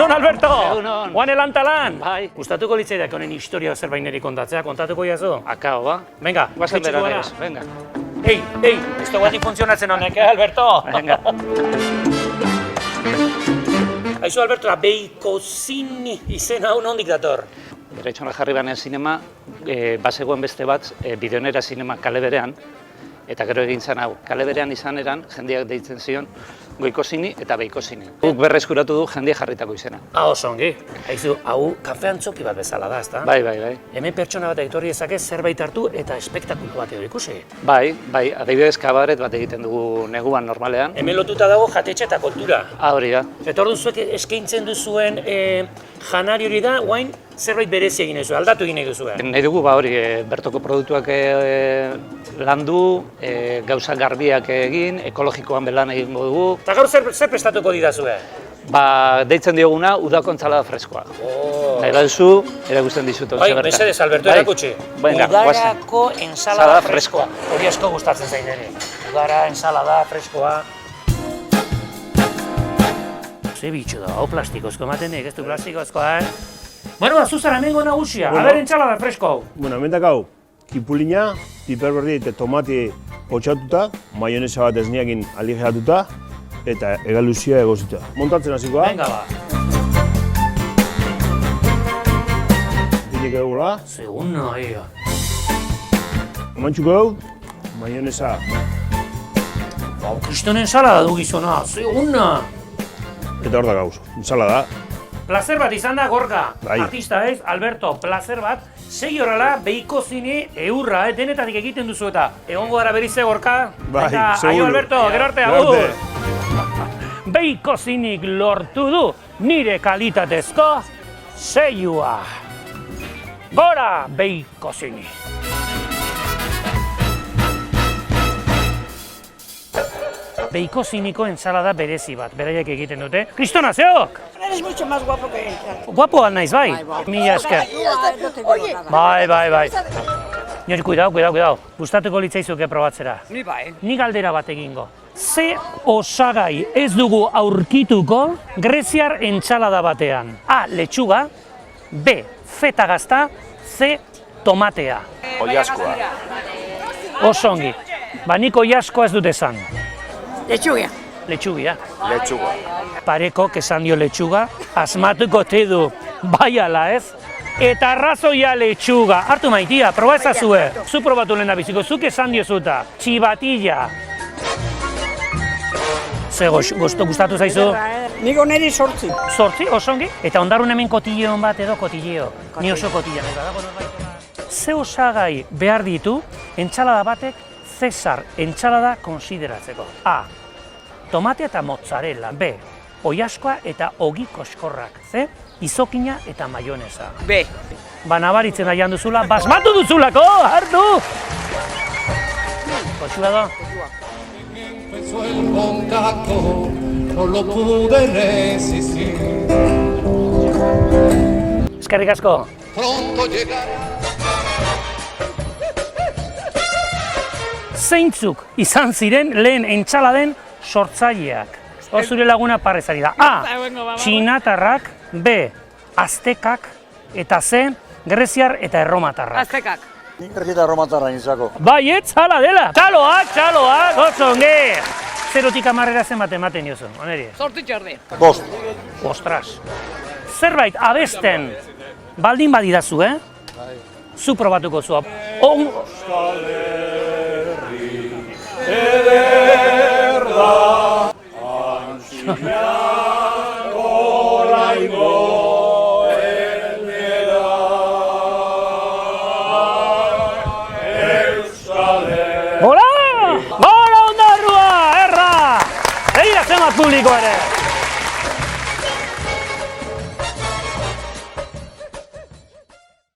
Egunon, Alberto! Egunon. Guane lan. Bai. Gustatuko litzaidak honen historia zerbait niri kontatzea, kontatuko jazu? Akao, ba? Venga, Guazen jaitsiko gara. beranez, venga. Ei, ez da guatik funtzionatzen honek, Alberto? Venga. Aizu, Alberto, Beikosini izena hau nondik dator? Dereitxona jarri banean zinema, bazegoen beste bat, Bideonera zinema kale berean, eta gero egin zen hau. Kale berean izan eran, jendeak deitzen zion, Goikosini eta Beikosini. Guk berreskuratu du jendeak jarritako izena. Oso ongi. Aizu, hau kafe antzoki bat bezala da, ezta? Bai. Hemen pertsona bat etorri ezake zerbait hartu eta espektakulu bat edo ikusi. Bai, adibidez kabaret bat egiten dugu neguan normalean. Hemen lotuta dago jatetxe eta kultura. Hori da. Eta orduan zuek eskaintzen duzuen janari hori da, guain zerbait berezi egin duzu, aldatu egin nahi duzu. Nahi dugu hori, bertoko produktuak landu, gauza garbiak egin, ekologikoan belan egingo dugu. Eta gaur zer prestatuko didazue? Deitzen dioguna udako entzalada freskoa. Nahi baduzu, erakusten dizut. Bai, mesedez, Alberto, erakutsi. Udarako ensalada freskoa. Hori asko gustatzen zain ere. Udara, ensalada freskoa. Ze bitxo da, hau plastikozko ematenek, ez du plastikozkoa, Bueno, zuzara, hemengo nagusia, a ber ensalada fresko hau. Bueno, hemen dakau, kipulina, piper berdi eta tomati potxatuta, maionesa bat esniakin aligeratuta, eta egaluzia egozita. Montatzen hasikoa. Venga, ba. Pinik egula. Segunda, aia. Emantxuko hau, maionesa. Kriston ensalada du gizona, segunda. Eta hor da gauz, ensalada. Placer bat izan da Gorka, Bai. artista ez, Alberto, placer bat. Sei horrela, Beikosini eurra, denetatik egiten duzu eta egongo gara berize Gorka. Bai, eta, seguru. Aio Alberto, gero arte, agur! Beikosinik lortu du nire kalitatezko seilua. Gora, Beikosini! Beikosiniko ensalada berezi bat, beraiek egiten dute. Kristona, zeok! Eres mucho más guapo que él. Guapoa naiz, bai? Mila esker. Bai. Nire, cuidao. Gustatuko litzaizuke probatzera. Ni bai. Ni galdera bat egingo. Ze osagai ez dugu aurkituko greziar entsalada batean? A. Letxuga, B. Feta gazta, C. Tomatea. Oilaskoa. Oso ongi. Nik oilaskoa ez dut esan. Lechuga. Letxugia. Letxuga. Pareko, esan dio letxuga, asmatuko te du, bai ala ez? Eta arrazoia letxuga. Hartu maitia, proba ezazue. Zu probatu lehen da biziko, zuk esan diozuta. Txibatilla. Ze gustatu zaizu? Nigo neri sortzi. Zortzi, osongi? Eta ondarrun hemen kotilleon bat edo kotilleo. Ni oso kotilla nahi badago norbaitera. Ze osagai behar ditu entsalada batek Cesar entsalada konsideratzeko? A. Tomate eta mozzarella. B. Oilaskoa eta ogi koskorrak. C. Izokina eta maionesa. B. Nabaritzen aian duzula, basmatu duzulako, hartu! Kontxua da? Empezó el contacto, no lo pude resistir. Eskerrik asko. Pronto llegará. Zeintzuk izan ziren lehen entsaladen sortzaileak? Zure laguna parrezari da. A. Txinatarrak, B. Aztekak, eta C. Greziar eta erromatarrak. Aztekak. Nik eta erromatarra nintzako. Baietz, hala dela! Txaloak, oso onge! 0-tik 10 zenbat ematen diozu, oneri? Zortzi txerdi. Bost. Ostras! Zerbait abesten baldin badidazu, Zu probatuko zua. Gora ondarrua, erra! Egira zenbat publiko ere!